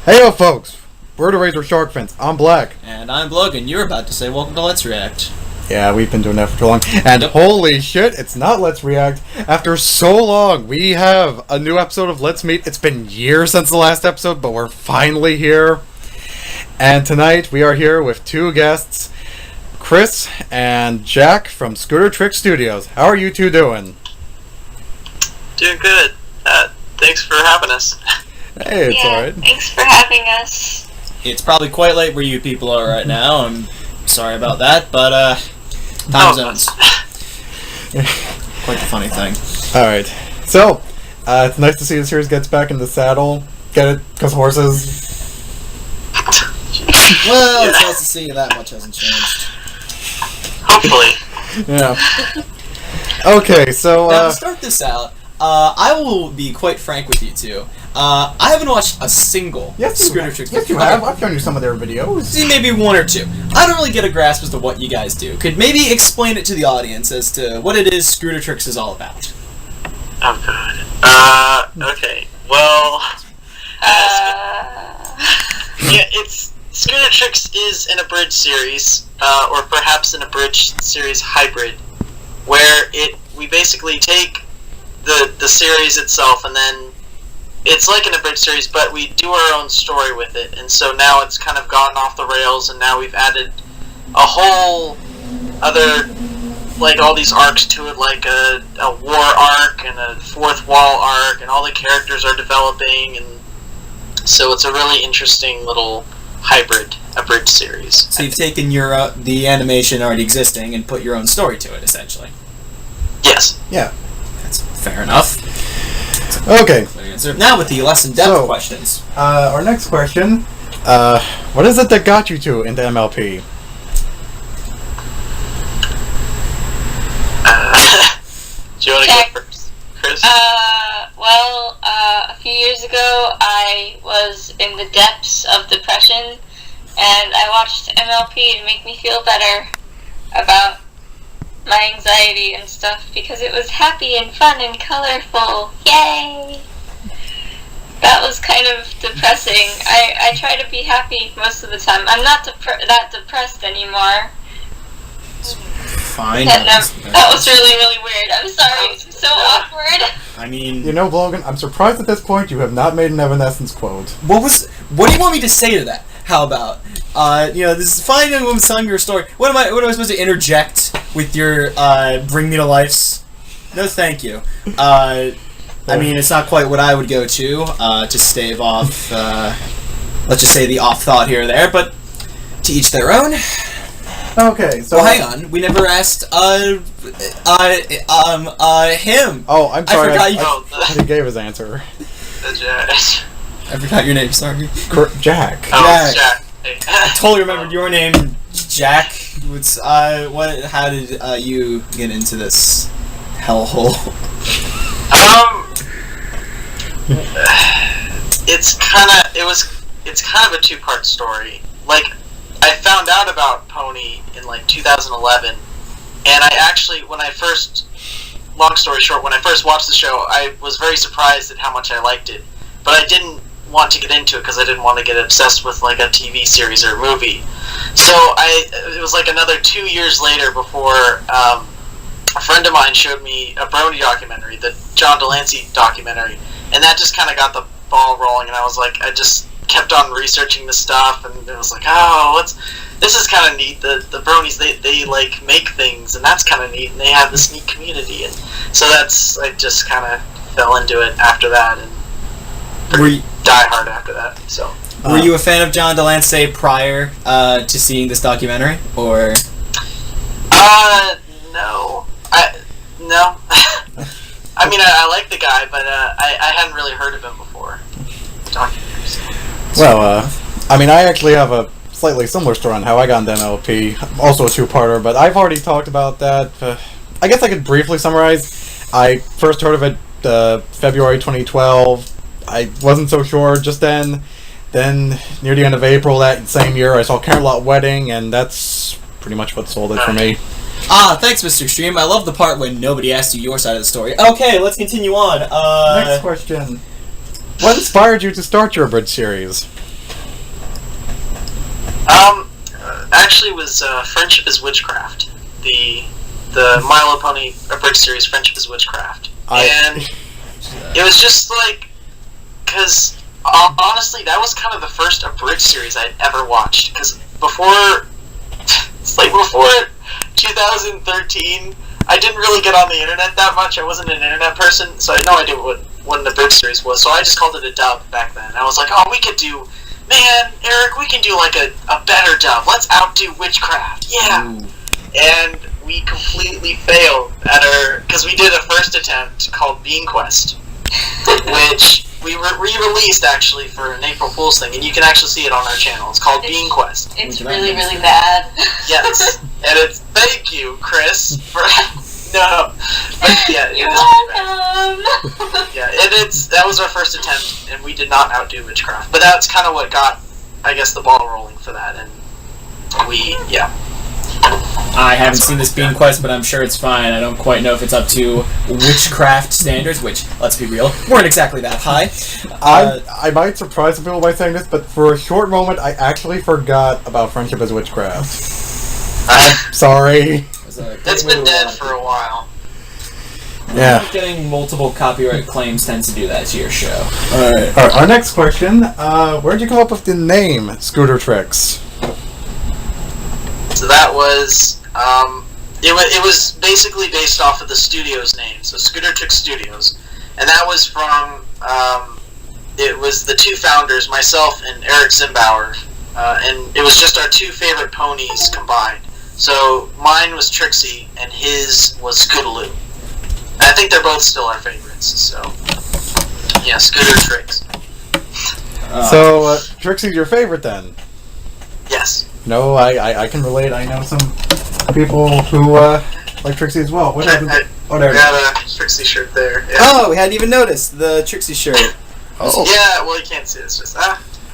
Heyo folks, we're the Razor Shark Fins. I'm Black. And I'm Logan. You're about to say welcome to Let's React. Yeah, we've been doing that for too long. And holy shit, it's not Let's React. After so long, we have a new episode of Let's Meet. It's been years since the last episode, but we're finally here. And tonight, we are here with two guests, Cris and Jack from Scootertrix Studios. How are you two doing? Doing good. Thanks for having us. Hey, it's alright. Thanks for having us. It's probably quite late where you people are right now. I'm sorry about that, but time zones. Quite the funny thing. Alright, so, it's nice to see the series gets back in the saddle. Get it? Because horses. Well, it's nice to see that much hasn't changed. Hopefully. Yeah. Okay, so, Now, to start this out, I will be quite frank with you two. I haven't watched a single Scootertrix. Yes, you have. I've shown you some of their videos. See, maybe one or two. I don't really get a grasp as to what you guys do. Could maybe explain it to the audience as to what it is Scootertrix is all about. Oh god. Okay. Well, yeah, it's Scootertrix is an abridged series, or perhaps an abridged series hybrid, where we basically take the series itself, and then it's like an abridged series, but we do our own story with it, and so now it's kind of gotten off the rails, and now we've added a whole other, like, all these arcs to it, like a war arc and a fourth wall arc, and all the characters are developing, and so it's a really interesting little hybrid abridged series. So you've taken your the animation already existing and put your own story to it, essentially. Yes. Yeah. That's fair enough. Okay. Now with the less in-depth questions. Our next question. What is it that got you two into MLP? Do you want to go first, Cris? A few years ago, I was in the depths of depression, and I watched MLP to make me feel better about my anxiety and stuff, because it was happy and fun and colorful. Yay! That was kind of depressing. I try to be happy most of the time. I'm not that depressed anymore. Fine. That was really, really weird. I'm sorry. It's so awkward. I mean... You know, Logan, I'm surprised at this point you have not made an Evanescence quote. What do you want me to say to that? How about, this is fine young woman telling me your story. What am I supposed to interject with your, bring me to lifes? No, thank you. I mean, it's not quite what I would go to stave off, let's just say the off thought here or there, but to each their own. Okay, so... Well, hang on. We never asked, him. Oh, I'm sorry. I he gave his answer. I forgot your name, sorry. Jack. Oh, Jack. I totally remembered your name, Jack. How did you get into this hellhole? It's kind of a two-part story. Like, I found out about Pony in like 2011, and I actually, long story short, when I first watched the show, I was very surprised at how much I liked it, but I didn't want to get into it because I didn't want to get obsessed with like a TV series or a movie. So it was like another 2 years later before a friend of mine showed me a Brony documentary, the John Delancey documentary, and that just kind of got the ball rolling, and I was like, I just kept on researching the stuff, and it was like, this is kind of neat. The Bronies, they like make things, and that's kind of neat, and they have this neat community, and so I just kind of fell into it after that, and die hard after that. So, were you a fan of John Delancey prior to seeing this documentary, or? No. I mean, I like the guy, but I hadn't really heard of him before. Well, I mean, I actually have a slightly similar story on how I got into MLP, also a two-parter, but I've already talked about that. I guess I could briefly summarize. I first heard of it February 2012. I wasn't so sure just then. Then, near the end of April that same year, I saw Candlelight Wedding, and that's pretty much what sold it for me. Thanks, Mr. Stream. I love the part when nobody asked you your side of the story. Okay, let's continue on. Next question. What inspired you to start your abridged series? Actually, it was Friendship is Witchcraft. The My Little Pony abridged series, Friendship is Witchcraft, and it was just like, because honestly, that was kind of the first abridged series I'd ever watched. Because before 2013, I didn't really get on the internet that much. I wasn't an internet person, so I had no idea what an abridged series was. So I just called it a dub back then. I was like, oh, we could do. Man, Eric, we can do like a better dub. Let's outdo Witchcraft. Yeah. Ooh. And we completely failed at because we did a first attempt called Bean Quest, which we re-released actually for an April Fool's thing, and you can actually see it on our channel. It's called Bean Quest. It's really, really bad. Yes. And it's, thank you, Cris, for... No, but yeah, You're welcome. Yeah, that was our first attempt, and we did not outdo Witchcraft. But that's kind of what got, I guess, the ball rolling for that, and I haven't seen this Bean Quest, but I'm sure it's fine. I don't quite know if it's up to Witchcraft standards, which, let's be real, weren't exactly that high. I might surprise some people by saying this, but for a short moment, I actually forgot about Friendship as Witchcraft. I'm sorry. It's been dead for a while. Yeah. Getting multiple copyright claims tends to do that to your show. Alright, our next question. Where'd you come up with the name Scootertrix? So that was, it was basically based off of the studio's name, so Scootertrix Studios. And that was from, it was the two founders, myself and Eric Zimbauer, and it was just our two favorite ponies combined. So mine was Trixie, and his was Scootaloo. And I think they're both still our favorites, so yeah, Scootertrix. So Trixie's your favorite then? Yes. No, I can relate. I know some people who like Trixie as well. What happened? I got a Trixie shirt there. Yeah. Oh, we hadn't even noticed the Trixie shirt. Oh. Yeah, well you can't see it. It's just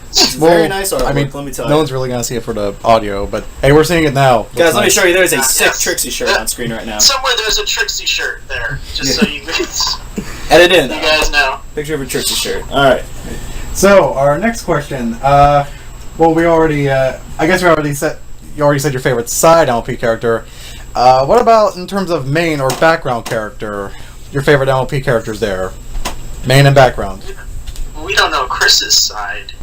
It's very nice artwork, I mean, let me tell you. No one's really going to see it for the audio, but hey, we're seeing it now. Guys, let me show you. There's a sick Trixie shirt on screen right now. Somewhere there's a Trixie shirt there, just so you edit in. You guys know. Picture of a Trixie shirt. Alright. So, our next question. Well, we already, I guess you already said your favorite side MLP character. What about in terms of main or background character? Your favorite MLP characters there? Main and background. We don't know Chris's side.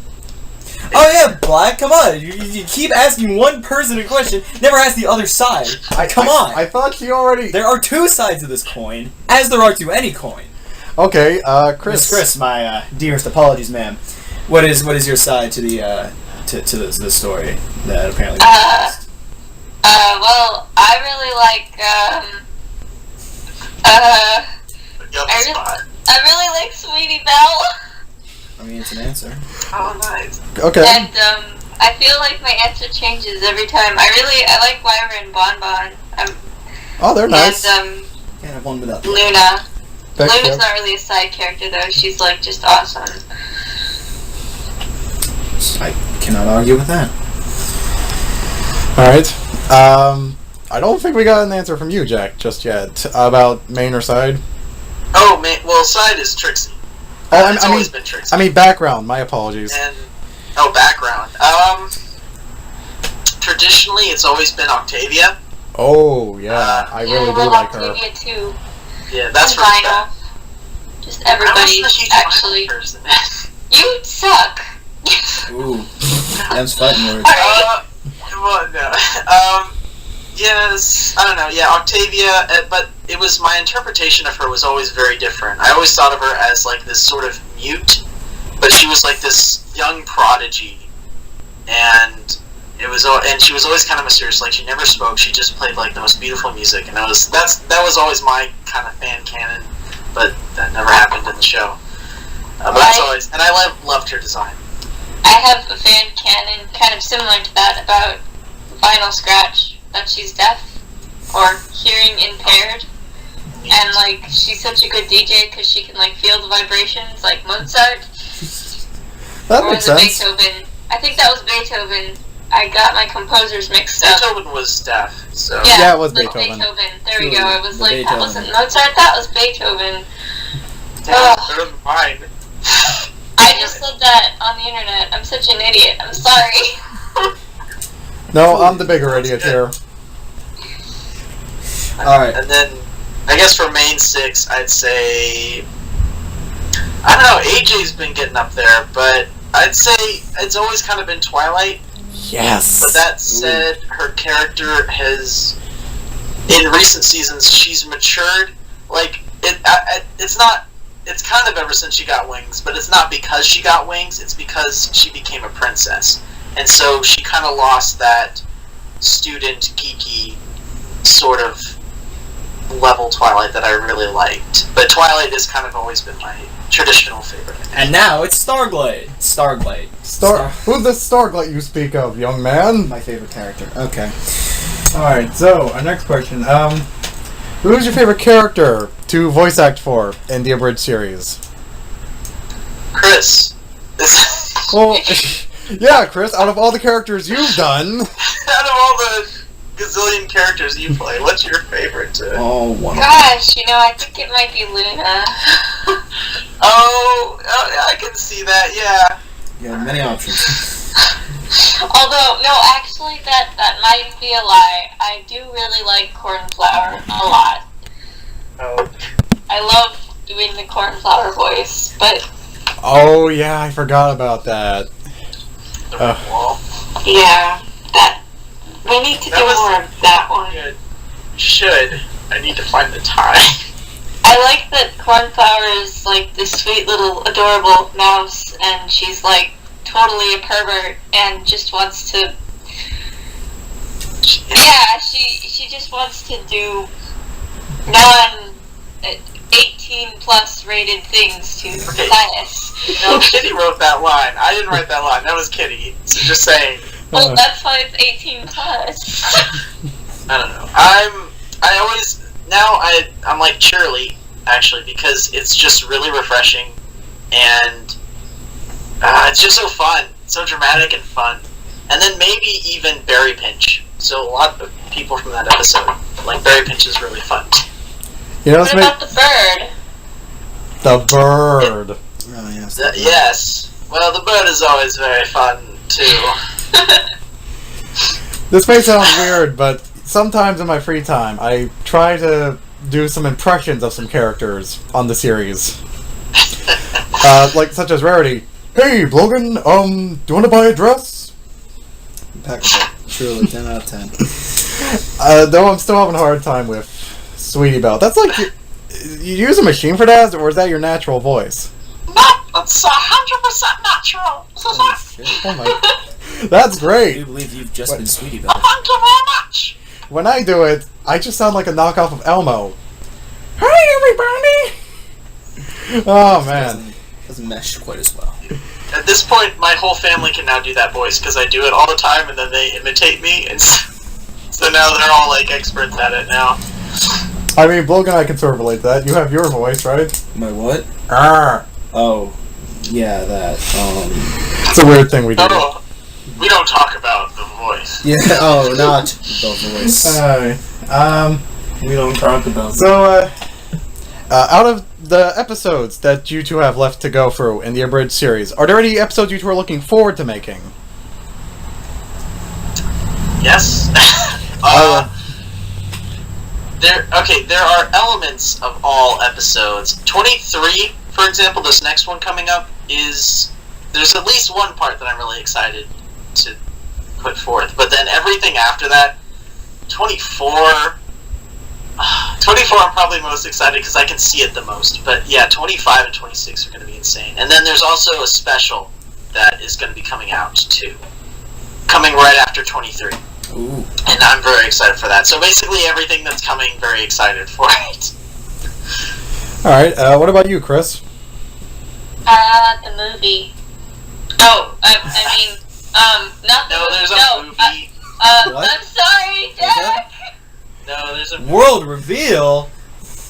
Oh yeah, Black, come on. You keep asking one person a question, never ask the other side. Come on. I thought you already... There are two sides of this coin, as there are to any coin. Okay, Cris. Cris, my dearest apologies, ma'am. What is your side to the to the story that apparently well, I really like I really like Sweetie Belle. I mean, it's an answer. Oh, nice. Okay. And I feel like my answer changes every time. I like Wyra and Bonbon. Oh, they're nice. And Can't have one without Luna. Thanks, Luna's not really a side character though. She's like just awesome. I cannot argue with that. Alright. I don't think we got an answer from you, Jack, just yet. About main or side? Oh, well, side is Trixie. It's always been Trixie. I mean background, my apologies. And, background. Traditionally, it's always been Octavia. Oh, yeah, I really do like her. Octavia too. Yeah, that's for Vinyl. Just everybody, actually. You suck. Ooh, that's fighting words. Well, no. Yes, I don't know. Yeah, Octavia, but it was my interpretation of her was always very different. I always thought of her as like this sort of mute, but she was like this young prodigy, and she was always kind of mysterious. Like she never spoke. She just played like the most beautiful music, and that was always my kind of fan canon, but that never happened in the show. But that's always, and I loved her design. I have a fan canon kind of similar to that about Vinyl Scratch. That she's deaf or hearing impaired, and like she's such a good DJ because she can like feel the vibrations like Mozart. That or makes was sense. it Beethoven? I think that was Beethoven. I got my composers mixed up. Beethoven was deaf, so Yeah, it was like Beethoven. There we go. It was like Beethoven. that wasn't Mozart. That was Beethoven. better than mine. I just said that on the internet. I'm such an idiot. I'm sorry. No, I'm the bigger idiot here. Alright. And then, I guess for main 6, I'd say... I don't know, AJ's been getting up there, but I'd say it's always kind of been Twilight. Yes. But that said, her character has... In recent seasons, she's matured. Like, it's not... It's kind of ever since she got wings, but it's not because she got wings, it's because she became a princess. And so she kind of lost that student, geeky sort of level Twilight that I really liked. But Twilight has kind of always been my traditional favorite. And now it's Starglade. Starglade. Who's the Starlight you speak of, young man? My favorite character. Okay. Alright, so, our next question. Who's your favorite character to voice act for in the Abridged series? Cris. Well, yeah, Cris, out of all the characters you've done... Out of all the gazillion characters you play, what's your favorite? Oh, wow. Gosh, I think it might be Luna. Oh, I can see that, yeah. Yeah, many options. Although, no, actually, that might be a lie. I do really like Cornflower a lot. Oh. I love doing the Cornflower voice, but Oh, yeah, I forgot about that. Well, yeah, we need to do more of that one. good. Should. I need to find the time. I like that Cornflower is like this sweet little adorable mouse, and she's like totally a pervert and just wants to. Yeah, she just wants to do 18 plus rated things to Linus. No, Kitty wrote that line. I didn't write that line. That was Kitty. So just saying. Well, that's why it's 18 plus. I don't know. I'm like Shirley, actually, because it's just really refreshing, and it's just so fun, so dramatic and fun. And then maybe even Berry Pinch. So a lot of people from that episode, like Berry Pinch is really fun. What about the bird? The bird. Oh, yes. Yes. Well, the bird is always very fun, too. This may sound weird, but sometimes in my free time, I try to do some impressions of some characters on the series. Like, such as Rarity. Hey, Logan, do you want to buy a dress? Impeccable. Truly, 10 out of 10. Though I'm still having a hard time with Sweetie Belle. That's like, you use a machine for that, or is that your natural voice? No, it's 100% natural. Oh, shit. Oh my... That's I great. do believe you've just been Sweetie Belle. Thank you very much. When I do it, I just sound like a knockoff of Elmo. Hi, everybody! Oh, man. Doesn't mesh quite as well. At this point, my whole family can now do that voice, because I do it all the time, and then they imitate me, and so now they're all, like, experts at it now. I mean, Logan and I can sort of relate to that. You have your voice, right? My what? Arr. Oh, yeah, that. It's a weird thing we do. No, we don't talk about the voice. Yeah. Oh, not the voice. We don't talk about. So, out of the episodes that you two have left to go through in the Abridged series, are there any episodes you two are looking forward to making? Yes. There are elements of all episodes. 23, for example, this next one coming up, there's at least one part that I'm really excited to put forth. But then everything after that, 24 I'm probably most excited because I can see it the most. But yeah, 25 and 26 are going to be insane. And then there's also a special that is going to be coming out too. Coming right after 23. Ooh. And I'm very excited for that. So basically everything that's coming, very excited for it. Alright, what about you, Cris? The movie. Oh, not the No, there's a movie. What? I'm sorry, Jack. No, there's a World reveal.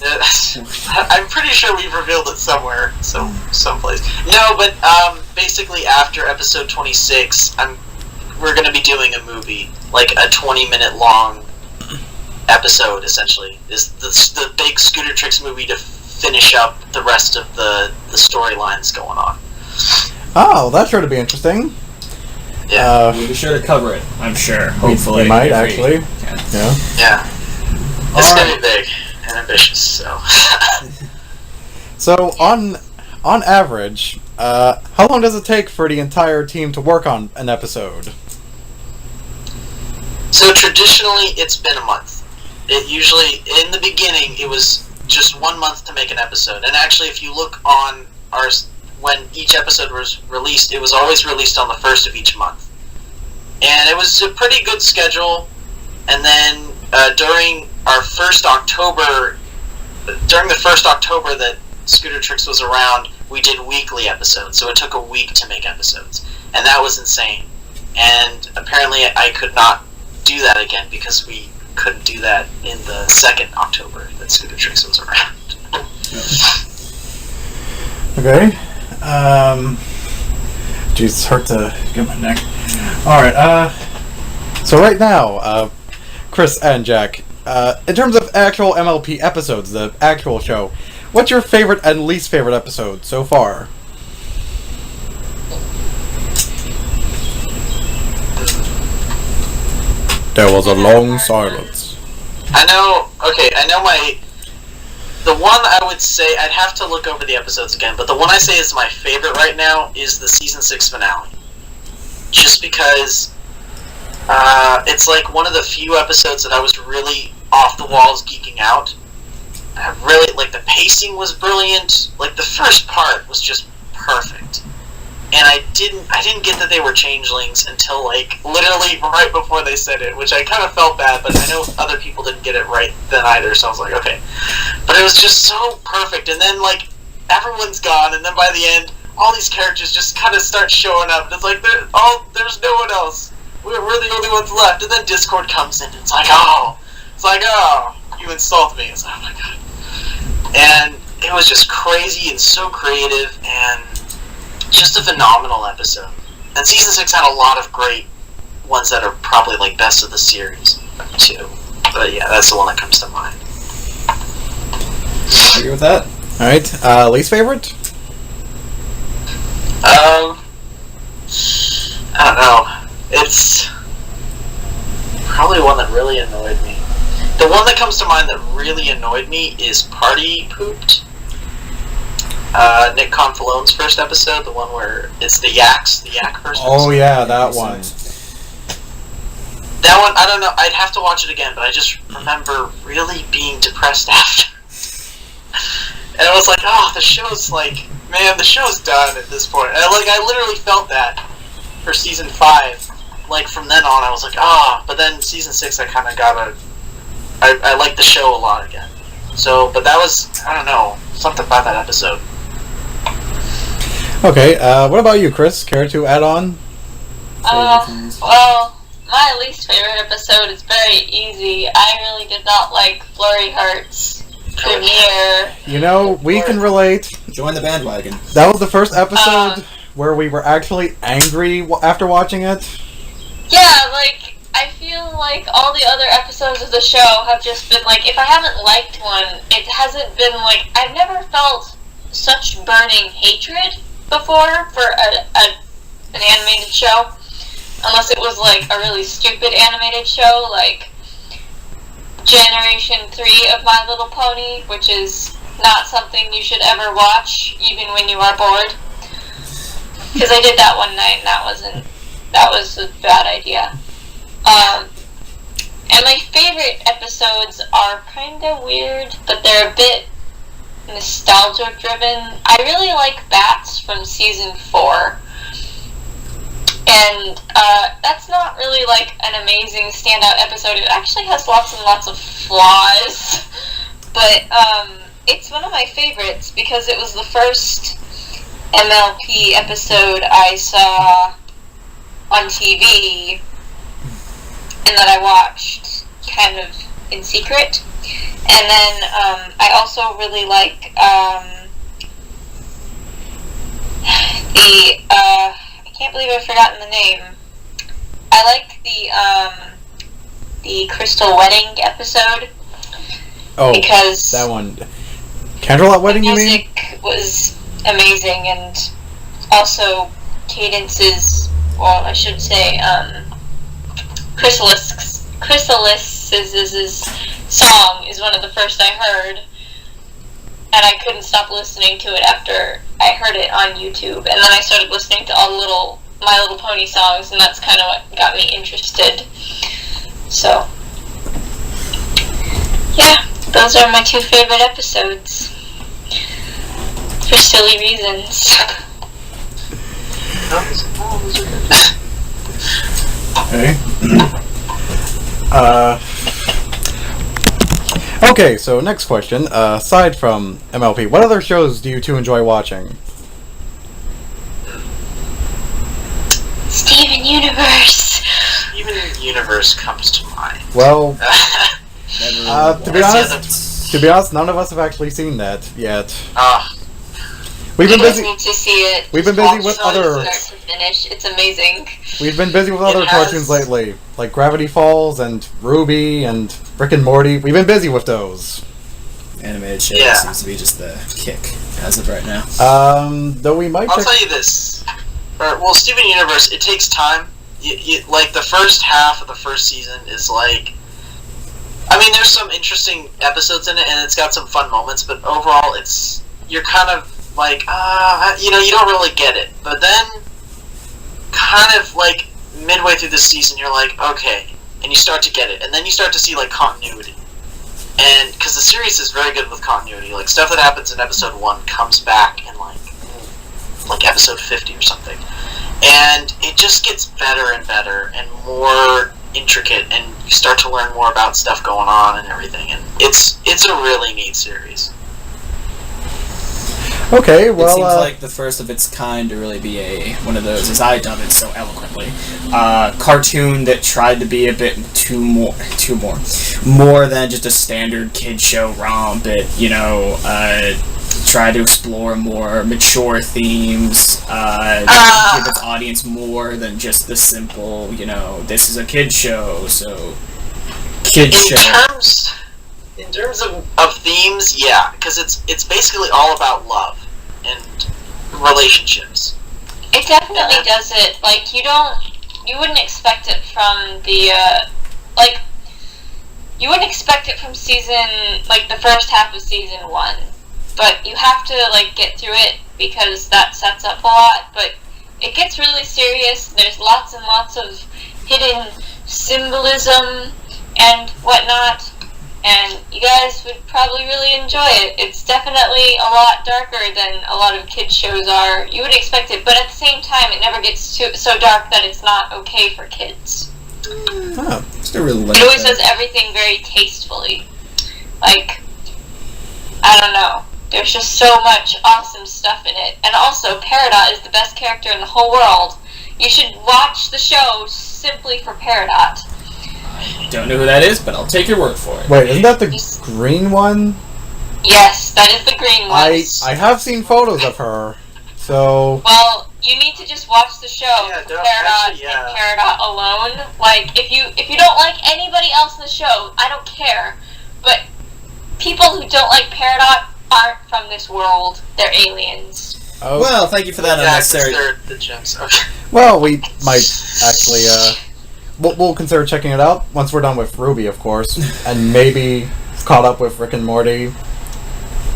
I'm pretty sure we've revealed it somewhere, someplace. No, but basically after episode 26, we're going to be doing a movie, like a 20-minute long episode. Essentially, is the big Scootertrix movie to finish up the rest of the storylines going on. Oh, that's sure to be interesting. Yeah. We'll be sure to cover it. I'm sure. Hopefully, we might if actually. can. Yeah. It's gonna be big and ambitious. So. So on average, how long does it take for the entire team to work on an episode? So traditionally, it's been a month. It usually, in the beginning, it was just 1 month to make an episode. And actually, if you look on when each episode was released, it was always released on the first of each month. And it was a pretty good schedule. And then during the first October that Scootertrix was around, we did weekly episodes. So it took a week to make episodes. And that was insane. And apparently I could not do that again because we couldn't do that in the second October that Scootertrix was around. Okay. Jeez, it's hurt to get my neck. Alright, so right now, Cris and Jack, in terms of actual MLP episodes, the actual show, what's your favorite and least favorite episode so far? There was a long silence. I know the one I would say, I'd have to look over the episodes again, but the one I say is my favorite right now is the Season 6 finale. Just because it's like one of the few episodes that I was really off the walls geeking out. I really, the pacing was brilliant, the first part was just perfect. And I didn't get that they were changelings until literally right before they said it, which I kind of felt bad, but I know other people didn't get it right then either, so I was like, okay. But it was just so perfect, and then everyone's gone, and then by the end, all these characters just kind of start showing up, and it's like, there's no one else. We're the only ones left, and then Discord comes in, and it's like, oh, you insult me. It's like, oh my god. And it was just crazy and so creative, and just a phenomenal episode. And Season 6 had a lot of great ones that are probably best of the series, too. But yeah, that's the one that comes to mind. Agree with that? Alright, least favorite? I don't know. It's probably one that really annoyed me. The one that comes to mind that really annoyed me is Party Pooped. Nick Confalone's first episode, the one where it's the yak first episode. Oh yeah, that one. That one, I don't know, I'd have to watch it again, but I just remember really being depressed after. And I was like, oh, the show's the show's done at this point. And I literally felt that for Season 5. From then on, I was like, but then Season 6, I kind of I liked the show a lot again. So, but that was, I don't know, something about that episode. Okay, what about you, Cris? Care to add on? Well, my least favorite episode is very easy. I really did not like Flurry Heart's premiere. You know, we can relate. Join the bandwagon. That was the first episode where we were actually angry after watching it. Yeah, I feel like all the other episodes of the show have just been if I haven't liked one, it hasn't been I've never felt such burning hatred before for an animated show, unless it was a really stupid animated show Generation 3 of My Little Pony, which is not something you should ever watch, even when you are bored. Because I did that one night, and that was a bad idea. And my favorite episodes are kind of weird, but they're a bit nostalgia-driven. I really like Bats from Season 4. And that's not really an amazing standout episode. It actually has lots and lots of flaws. But it's one of my favorites because it was the first MLP episode I saw on TV and that I watched kind of in secret. And then I also really like I can't believe I've forgotten the name. I like the Crystal Wedding episode. Oh, because that one. Candlelight Wedding, you mean? The music was amazing, and also Cadence's well, I should say, Chrysalis's song is one of the first I heard, and I couldn't stop listening to it after I heard it on YouTube, and then I started listening to all the My Little Pony songs, and that's kind of what got me interested. So, yeah, those are my 2 favorite episodes. For silly reasons. Okay. Okay, so next question. Aside from MLP, what other shows do you two enjoy watching? Steven Universe! Steven Universe comes to mind. Well, Never to be honest, none of us have actually seen that yet. We've You been guys busy. need to see it. We've been Just busy watch with it other- from start to finish. It's amazing. We've been busy with It other has- cartoons lately, like Gravity Falls and Ruby and Rick and Morty. We've been busy with those. animated shows Yeah. seems to be just the kick as of right now. Though we might I'll check. tell you this. Well, Steven Universe, it takes time. You, like, the first half of the first season is like... I mean, there's some interesting episodes in it, and it's got some fun moments, but overall, you're kind of like, you don't really get it. But then, kind of like, midway through the season, you're like, okay, and you start to get it. And then you start to see, like, continuity. And, because the series is very good with continuity. Like, stuff that happens in episode 1 comes back in, like episode 50 or something. And it just gets better and better and more intricate, and you start to learn more about stuff going on and everything. And it's a really neat series. Okay, It well, seems like the first of its kind to really be one of those, as I dub it so eloquently, cartoon that tried to be a bit more than just a standard kid show romp. It, tried to explore more mature themes, give its audience more than just the simple, this is a kid show, so kid show. In terms of themes, yeah, because it's basically all about love and relationships. It definitely does it. Like, you wouldn't expect it from the, you wouldn't expect it from the first half of season 1. But you have to, get through it because that sets up a lot. But it gets really serious. There's lots and lots of hidden symbolism and whatnot. And you guys would probably really enjoy it. It's definitely a lot darker than a lot of kids' shows are. You would expect it, but at the same time, it never gets so dark that it's not okay for kids. Still really It always does everything very tastefully. I don't know. There's just so much awesome stuff in it. And also, Peridot is the best character in the whole world. You should watch the show simply for Peridot. Don't know who that is, but I'll take your word for it. wait, isn't that the green one? Yes, that is the green one. I have seen photos of her, so... Well, you need to just watch the show Yeah, for don't- Peridot actually, yeah. and Peridot alone. If you don't like anybody else in the show, I don't care. But people who don't like Peridot aren't from this world. They're aliens. Oh, Well, thank you for that Yeah, 'cause unnecessary. they're the gems. Okay. well, we might actually, we'll consider checking it out once we're done with Ruby, of course, and maybe caught up with Rick and Morty.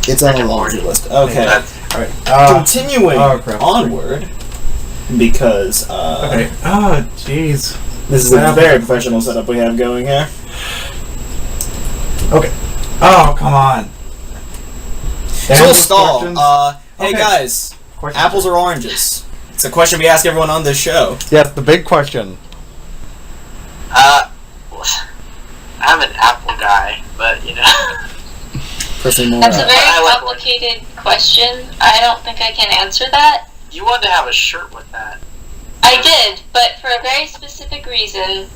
It's on a laundry list. Okay. Alright, Continuing crap. onward, because okay. Jeez. this is a very professional setup we have going here. Okay. Oh, come on. So we'll stall. Hey Okay. guys, Questions? apples or oranges? It's a question we ask everyone on this show. Yes, the big question. I'm an Apple guy, but Personally, more. That's a very I like complicated question. I don't think I can answer that. you wanted to have a shirt with that. I did, but for a very specific reason,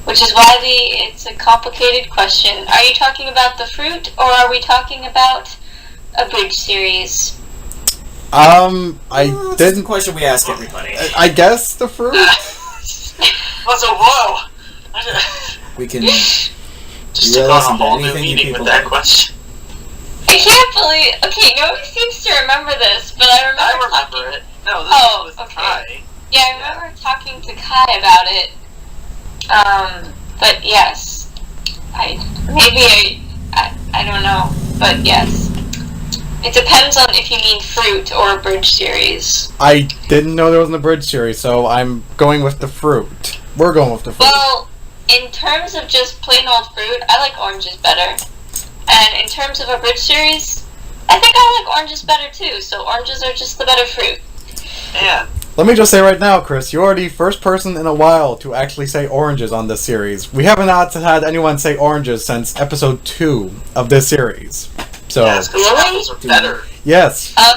which is why it's a complicated question. Are you talking about the fruit, or are we talking about a bridge series? I That's didn't... the question we ask everybody. I guess the fruit? Whoa! We can. Just You took realize on a whole new anything you meaning people with that like. question. I can't believe. Okay, nobody seems to remember this, but I remember. I remember it. No, this Oh, was with okay. Kai. Yeah, I remember talking to Kai about it. But yes, I don't know, but yes. It depends on if you mean fruit or a bridge series. I didn't know there was an abridged series, so I'm going with the fruit. We're going with the fruit. Well, in terms of just plain old fruit, I like oranges better. And in terms of a bridge series, I think I like oranges better too, so oranges are just the better fruit. Yeah. Let me just say right now, Chris, you're the first person in a while to actually say oranges on this series. We haven't had anyone say oranges since episode 2 of this series. So, Yes, because apples are better. yes. No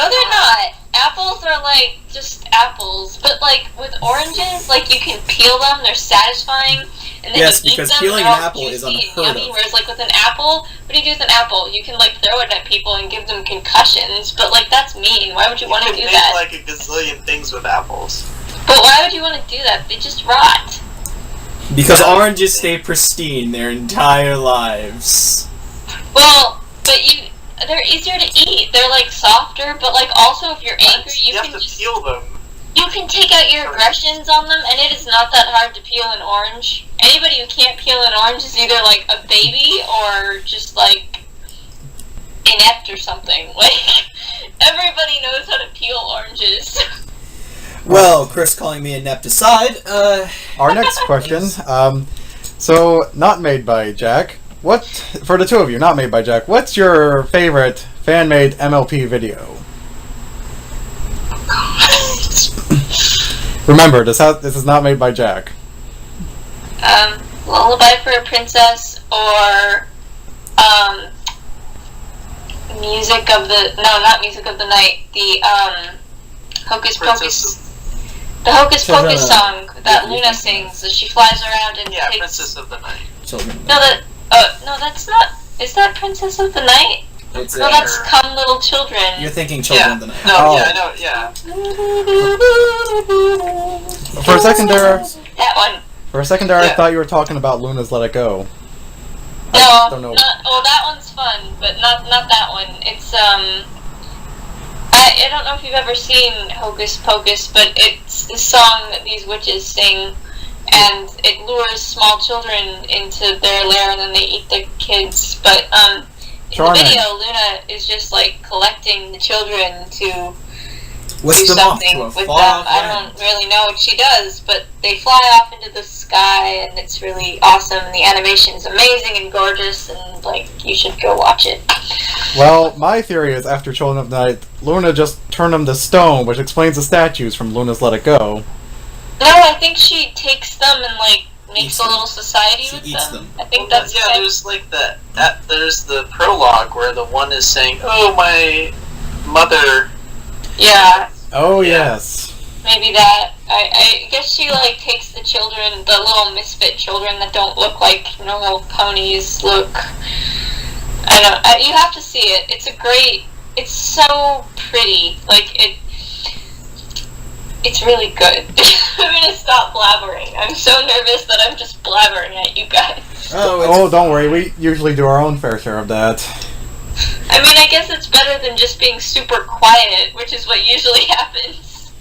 they're not. Apples are like just apples, but like with oranges, like you can peel them, they're satisfying, and then Yes, you eat because them, peeling they're an all apple is juicy and unheard yummy, of. whereas like with an apple, what do you do with an apple? You can like throw it at people and give them concussions, but like that's mean. Why would you want to do make that? like a gazillion things with apples. But why would you want to do that? They just rot. Because oranges stay pristine their entire lives. Well, but they're easier to eat. They're like softer, but like also if you're angry, You have to peel them. you can take out your aggressions on them, and it is not that hard to peel an orange. Anybody who can't peel an orange is either like a baby or just like inept or something. Like everybody knows how to peel oranges. Well, Chris calling me inept aside, Our next question. So, not made by Jack. What, for the two of you, not made by Jack, what's your favorite fan-made MLP video? Remember, this is not made by Jack. Lullaby for a Princess or Music of the not Music of the Night. The Hocus Pocus. The Hocus Pocus song that Luna sings as she flies around and takes... Princess of the Night. children. No, that's not... Is that Princess of the Night? It's No, that's Come Little Children. You're thinking Children of the Night. No, Oh. yeah, I know, yeah. For a second there, That one. I Yeah. thought you were talking about Luna's Let It Go. No, don't know. that one's fun, but not that one. It's I don't know if you've ever seen Hocus Pocus, but it's the song that these witches sing, and it lures small children into their lair, and then they eat the kids. But in Charming. the video, Luna is just like collecting the children to Whisk do them off something to a with them. far I don't really know what she does, but they fly off into the sky, and it's really awesome. And the animation is amazing and gorgeous, and like you should go watch it. Well, my theory is after Children of the Night, Luna just turned them to stone, which explains the statues from Luna's Let It Go. No, I think she takes them and like makes Eats a them. little society She with eats them. them. I think Well, that's yeah, okay. there's like there's the prologue where the one is saying, "Oh, my mother." Yeah, Oh, Yeah. yes. maybe that. I guess she like takes the children, the little misfit children that don't look like normal ponies look. I don't. You have to see it. It's so pretty. Like it's really good. I'm gonna stop blabbering. I'm so nervous that I'm just blabbering at you guys. Oh, don't worry, we usually do our own fair share of that. I mean, I guess it's better than just being super quiet, which is what usually happens.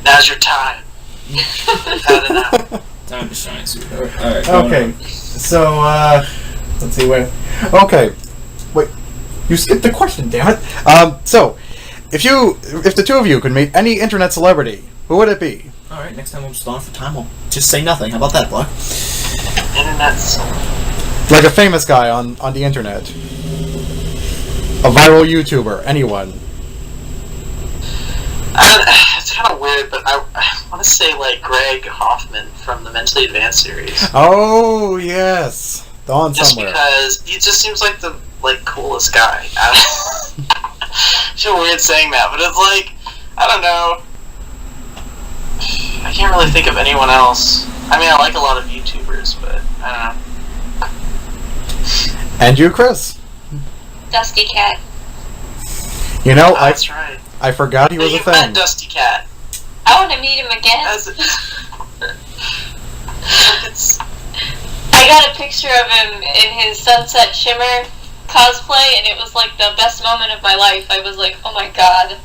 Now's your time. You've had enough. Time to shine, sweetheart. Alright, Okay, so, let's see where... Okay, wait, you skipped the question, damn it. So, if the two of you could meet any internet celebrity, who would it be? Alright, next time I'm just on for time, we'll just say nothing. How about that, Block? Internet's Like a famous guy on the internet. A viral YouTuber, anyone. it's kind of weird, but I want to say like Greg Hoffman from the Mentally Advanced series. Oh, yes. Dawn Just somewhere. because he just seems like the coolest guy. I feel weird saying that, but it's like I don't know. I can't really think of anyone else. I mean, I like a lot of YouTubers, but I don't know. And you, Chris. Dusty Cat. You know, That's right. I forgot he was a You met thing. Dusty Cat. I want to meet him again. As it's I got a picture of him in his Sunset Shimmer cosplay, and it was like the best moment of my life. I was like, oh my god.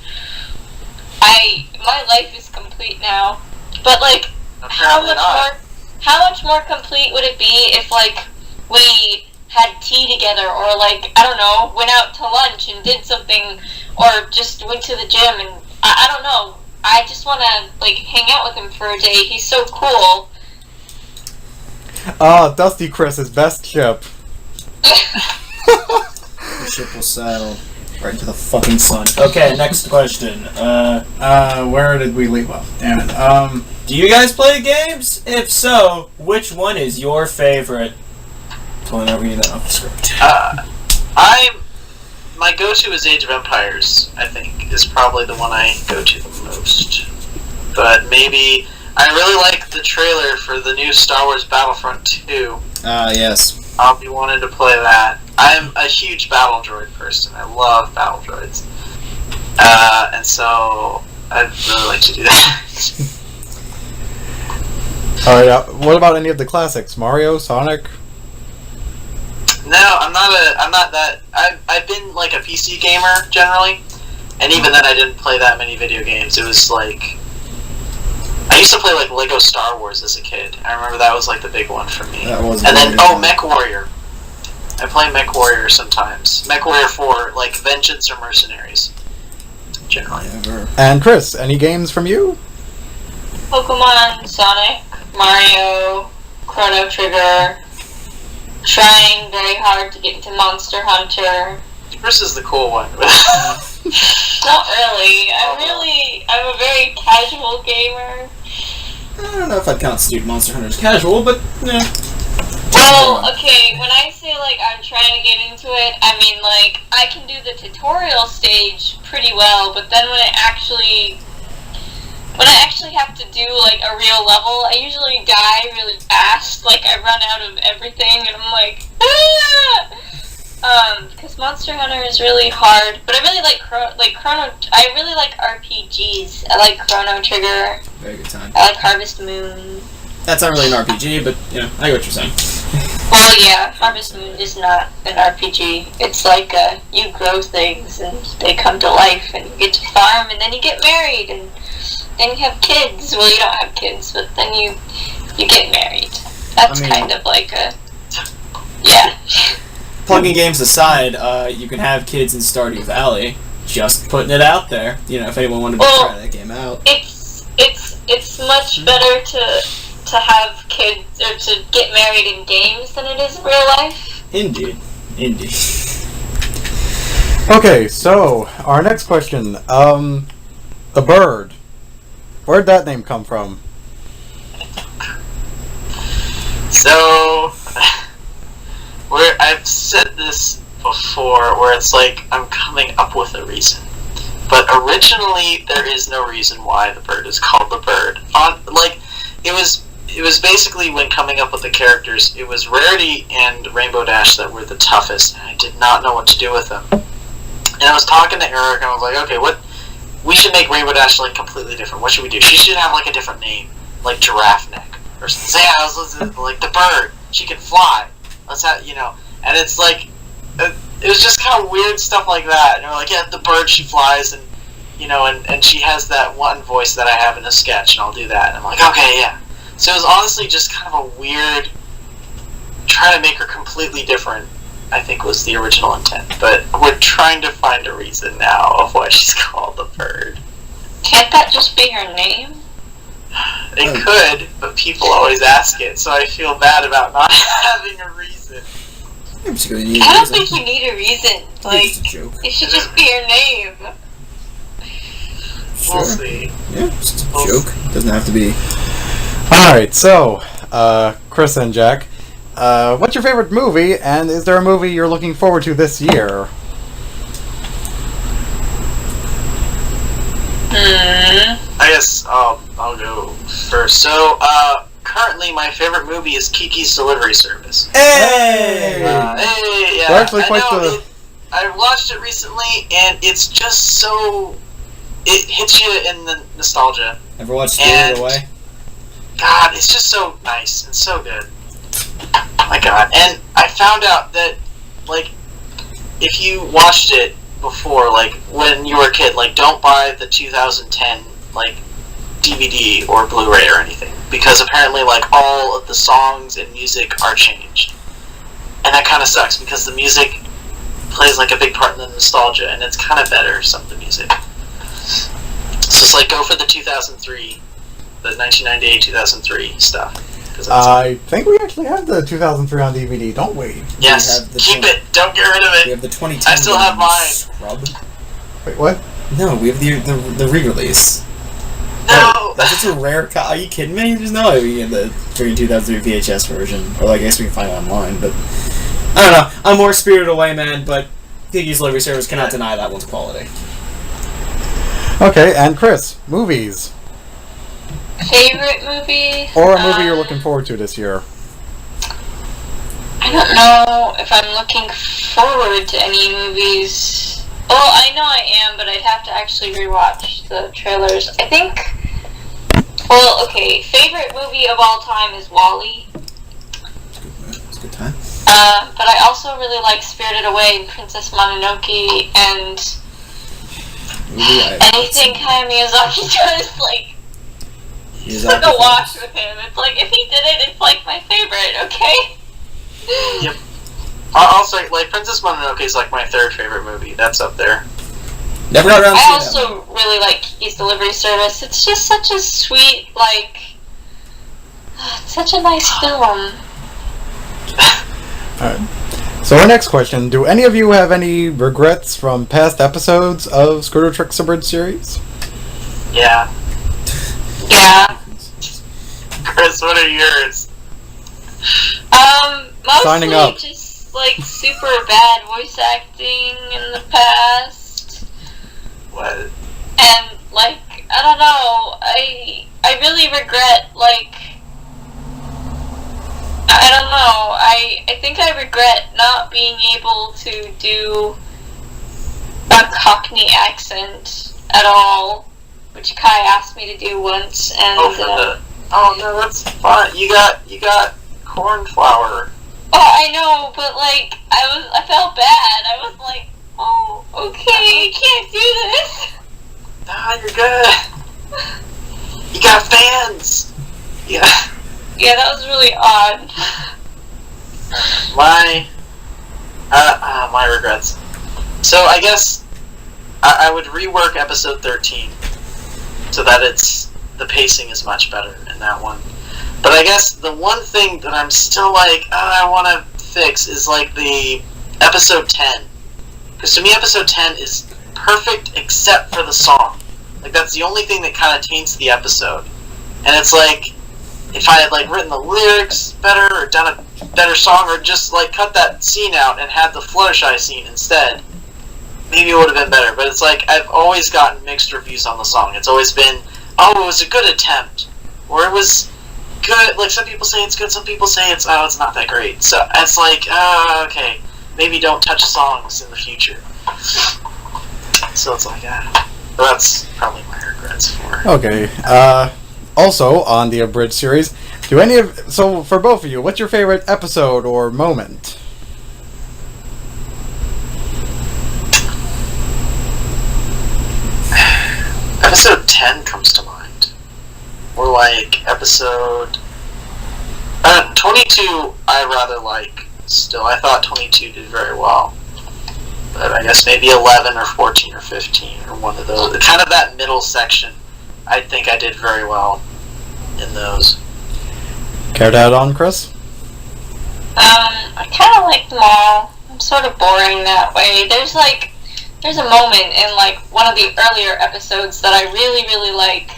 my life is complete now. But like, Apparently not. how much more complete would it be if like we had tea together, or like, I don't know, went out to lunch and did something, or just went to the gym, and I don't know. I just want to like hang out with him for a day. He's so cool. Dusty Chris's best ship. The ship will sail right into the fucking sun. Okay, next question. Where did we leave off? Damn it. Do you guys play games? If so, which one is your favorite? Whenever you know. Script. My go-to is Age of Empires, I think, is probably the one I go to the most. But maybe... I really like the trailer for the new Star Wars Battlefront 2. Yes. I'll be wanting to play that. I'm a huge battle droid person. I love battle droids. And so, I'd really like to do that. Alright, what about any of the classics? Mario, Sonic? No, I'm not that. I've been like a PC gamer generally, and even then I didn't play that many video games. It was like I used to play like Lego Star Wars as a kid. I remember that was like the big one for me. That was. And then Mech Warrior. I play Mech Warrior sometimes. Mech Warrior for like Vengeance or Mercenaries. Generally. Never. And Chris, any games from you? Pokemon, Sonic, Mario, Chrono Trigger. Trying very hard to get into Monster Hunter. Chris is the cool one. Not really. I'm a very casual gamer. I don't know if I'd constitute Monster Hunter as casual, but yeah. Well, okay, when I say like I'm trying to get into it, I mean like I can do the tutorial stage pretty well, but then when I actually have to do like a real level, I usually die really fast. Like I run out of everything, and I'm like, because Monster Hunter is really hard. But I really like Chrono. I really like RPGs. I like Chrono Trigger. Very good time. I like Harvest Moon. That's not really an RPG, but you know, I get what you're saying. Well, yeah, Harvest Moon is not an RPG. It's like you grow things and they come to life, and you get to farm, and then you get married, and then you have kids. Well, you don't have kids, but then you get married. That's kind of like a... Yeah. Plugging games aside, you can have kids in Stardew Valley. Just putting it out there. You know, if anyone wanted to try that game out. It's much better to have kids, or to get married in games than it is in real life. Indeed. Okay, so, our next question. The bird. Where'd that name come from? So, I've said this before, where it's like I'm coming up with a reason, but originally there is no reason why the bird is called the bird. It was basically, when coming up with the characters, it was Rarity and Rainbow Dash that were the toughest, and I did not know what to do with them. And I was talking to Eric, and I was like, okay, we should make Rainbow Dash like completely different. What should we do? She should have like a different name, like Giraffe Neck or something. So, yeah, I was listening to, like, the bird. She can fly. Let's have, and it's like, it was just kind of weird stuff like that. And we're like, yeah, the bird, she flies, and and she has that one voice that I have in a sketch, and I'll do that. And I'm like, okay, yeah. So it was honestly just kind of a weird, trying to make her completely different, I think, was the original intent. But we're trying to find a reason now of why she's called the bird. Can't that just be her name? It could, but people always ask it, so I feel bad about not having a reason. I don't think you need a reason. Like, it should just be her name. Sure. We'll see. Yeah, it's a joke. It doesn't have to be. Alright, so, Chris and Jack, what's your favorite movie, and is there a movie you're looking forward to this year? I guess I'll go first. So, currently my favorite movie is Kiki's Delivery Service. Hey! Hey, yeah. They're actually quite I watched it recently, and it's just so... It hits you in the nostalgia. Ever watched Spirited Away? God, it's just so nice and so good. Oh my God. And I found out that, like, if you watched it, before, like when you were a kid, like don't buy the 2010 like DVD or Blu-ray or anything, because apparently like all of the songs and music are changed, and that kind of sucks because the music plays like a big part in the nostalgia, and it's kind of better, some of the music. So it's like go for the 2003, the 1998 2003 stuff. I think we actually have the 2003 on DVD, don't we? Yes, keep it. Don't get rid of it. We have the 2010. I still have mine. Scrub. Wait, what? No, we have the re-release. No. That's a rare are you kidding me? There's no way we get the 2003 VHS version. Or I guess we can find it online, but I don't know. I'm more Spirited Away, man, but Piggy's Delivery Service cannot deny that one's quality. Okay, and Cris, movies. Favorite movie? Or a movie you're looking forward to this year. I don't know if I'm looking forward to any movies. Well, I know I am, but I'd have to actually rewatch the trailers. I think... Well, okay, favorite movie of all time is WALL-E. It's a good time. But I also really like Spirited Away and Princess Mononoke and anything Hayao Miyazaki does, like, it's like a wash with him. It's like, if he did it, it's like my favorite, okay? Yep. I'll say, like, Princess Mononoke is like my third favorite movie. That's up there. Never got around to I seeing also really like Piggy's Delivery Service. It's just such a sweet, like, such a nice film. Alright. So our next question, do any of you have any regrets from past episodes of Scootertrix Abridged series? Yeah. Yeah. Cris, what are yours? Mostly Signing up. just, like, super bad voice acting in the past. What? And, like, I don't know, I really regret, like, I don't know, I think I regret not being able to do a Cockney accent at all, which Kai asked me to do once, and, oh no, that's fine. You got cornflower. Oh, I know, but, like, I felt bad. I was like, oh, okay, can't do this. Nah, you're good. You got fans. Yeah. Yeah, that was really odd. My regrets. So I guess I would rework episode 13 so that the pacing is much better in that one. But I guess the one thing that I'm still like, I want to fix is like the episode 10. Because to me episode 10 is perfect except for the song. Like that's the only thing that kind of taints the episode. And it's like, if I had like written the lyrics better or done a better song or just like cut that scene out and had the Fluttershy scene instead, maybe it would have been better. But it's like, I've always gotten mixed reviews on the song. It's always been, oh, it was a good attempt. Or it was good, like some people say it's good, some people say it's not that great. So it's like, okay, maybe don't touch songs in the future. So it's like, that's probably my regrets for. Okay. Also, on the Abridged series, so for both of you, what's your favorite episode or moment? Episode 10 comes to mind. Or like episode 22 I rather like still. I thought 22 did very well. But I guess maybe 11 or 14 or 15 or one of those. Kind of that middle section. I think I did very well in those. Care to add on, Cris? I kind of like them all. I'm sort of boring that way. There's a moment in like one of the earlier episodes that I really, really like.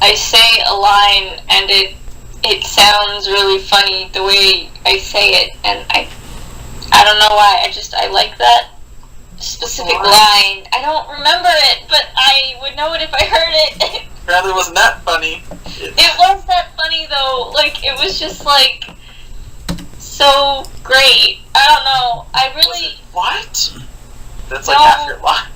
I say a line and it sounds really funny the way I say it, and I don't know why. I like that specific line. I don't remember it, but I would know it if I heard it. Apparently, wasn't that funny? It was that funny though. Like it was just like so great. I don't know. I really what? That's like half your line.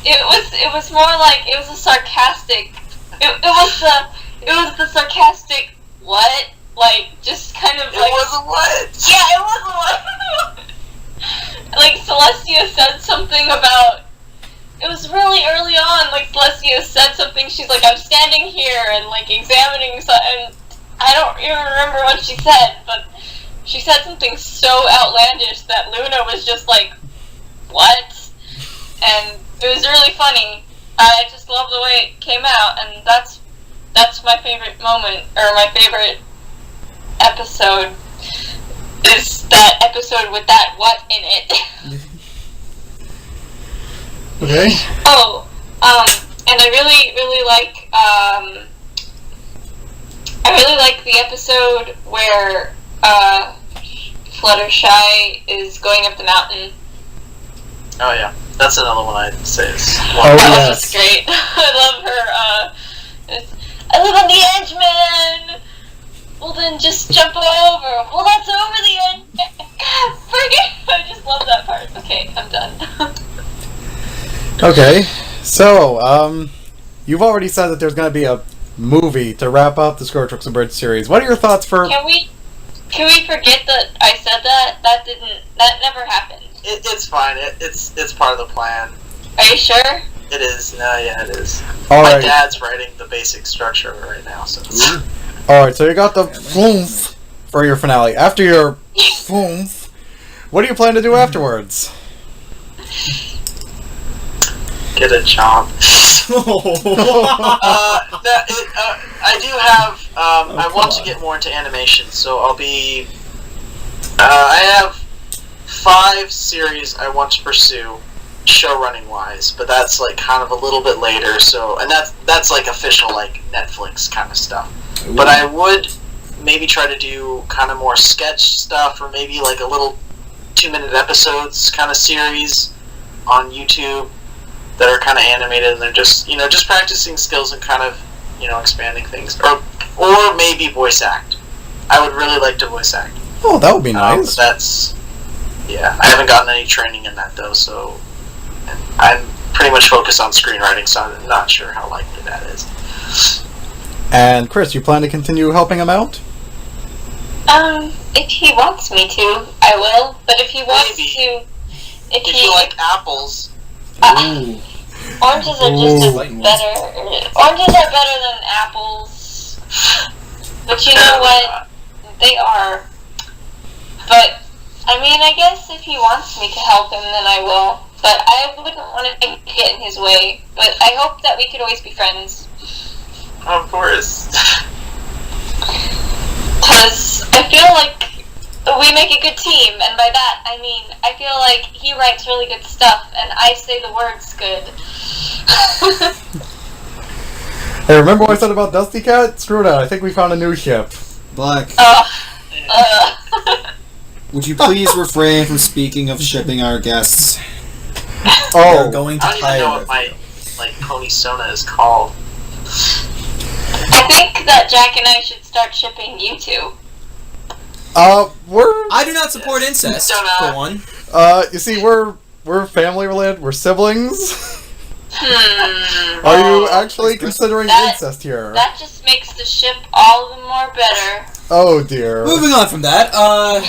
It was more like it was a sarcastic. It was the sarcastic what? Like just kind of like. It was a what? Yeah, it was a what. like, Celestia said something about... It was really early on, like, Celestia said something, she's like, I'm standing here and, like, examining something. I don't even remember what she said, but she said something so outlandish that Luna was just like, what? And it was really funny. I just love the way it came out, and that's my favorite moment, or my favorite episode, is that episode with that what in it. Okay. Oh, and I really like the episode where Fluttershy is going up the mountain. Oh yeah, that's another one I'd say is Oh, one. That yes. was just great. I love her. I live on the edge, man. Well, then just jump over. Well, that's over the edge. Forget. I just love that part. Okay, I'm done. Okay, so, you've already said that there's going to be a movie to wrap up the Scootertrix Abridged series. What are your thoughts for... Can we forget that I said that? That never happened. It's fine. It's part of the plan. Are you sure? It is. No, yeah, it is. All My right. dad's writing the basic structure of it right now, so. Alright, so you got the foomph for your finale. After your foomph, what do you plan to do afterwards? Get a job. I do have. I want to get more into animation, so I'll be. I have 5 series I want to pursue, show running wise, but that's like kind of a little bit later. So, and that's like official like Netflix kind of stuff. Ooh. But I would maybe try to do kind of more sketch stuff, or maybe like a little 2-minute episodes kind of series on YouTube that are kind of animated, and they're just just practicing skills and kind of expanding things, or maybe voice act. I would really like to voice act. Oh, that would be But nice. that's I haven't gotten any training in that though, so and I'm pretty much focused on screenwriting, so I'm not sure how likely that is. And Cris, you plan to continue helping him out? If he wants me to, I will. But if he wants Maybe. to, If you like apples, Ooh. oranges are just as better. Oranges are better than apples. But you know what? They are. But I mean, I guess if he wants me to help him, then I will. But I wouldn't want to get in his way. But I hope that we could always be friends. of course. Because I feel like we make a good team, and by that I mean I feel like he writes really good stuff, and I say the words good. Hey, remember what I said about Dusty Cat? Screw that, I think we found a new ship. Black, Would you please refrain from speaking of shipping our guests? we're Oh, going to I don't even know hire what my pony Sona is called. I think that Jack and I should start shipping you two. we're, I do not support incest, for one. you see, we're family related, we're siblings. Hmm. Are you actually considering That- incest here? That just makes the ship all the more better. Oh dear. Moving on from that, alright.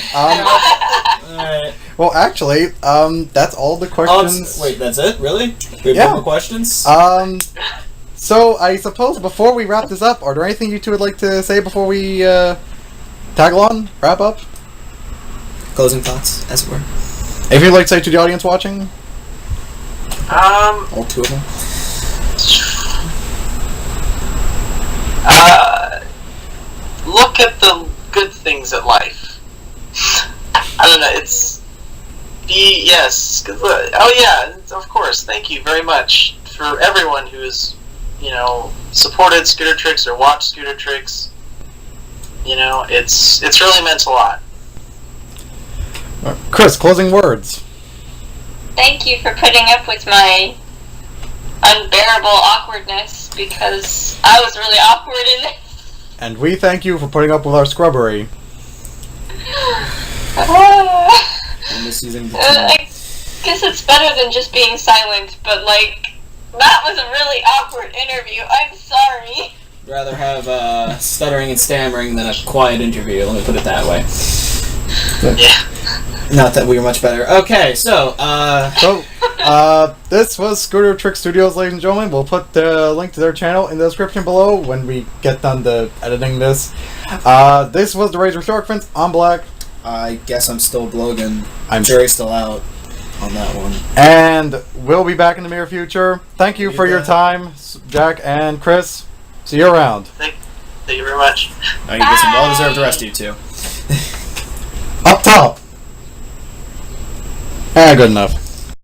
Well, actually, that's all the questions. Wait, that's it? Really? We have Yeah. no more questions? So I suppose before we wrap this up, are there anything you two would like to say before we tag along, wrap up? Closing thoughts, as it were. If you'd like to say to the audience watching. All 2 of them. Look at the good things in life. I don't know. It's yes. 'Cause, oh yeah, of course. Thank you very much for everyone who's supported Scootertrix or watched Scootertrix. It's really meant a lot. Cris, closing words. Thank you for putting up with my unbearable awkwardness, because I was really awkward in this. And we thank you for putting up with our scrubbery. I'm just using the I guess it's better than just being silent, but that was a really awkward interview. I'm sorry. rather have stuttering and stammering than a quiet interview, let me put it that way. Yeah. Not that we were much better. Okay, so, So, this was Scootertrix Studios, ladies and gentlemen. We'll put the link to their channel in the description below when we get done to editing this. This was the Razor Shark Fence. I'm Black. I guess I'm still Blogan. I'm Jury's still out on that one. And we'll be back in the near future. Thank you for your time, Jack and Chris. See you around. Thank you very much. you get some well-deserved rest, you two. Up top. Good enough.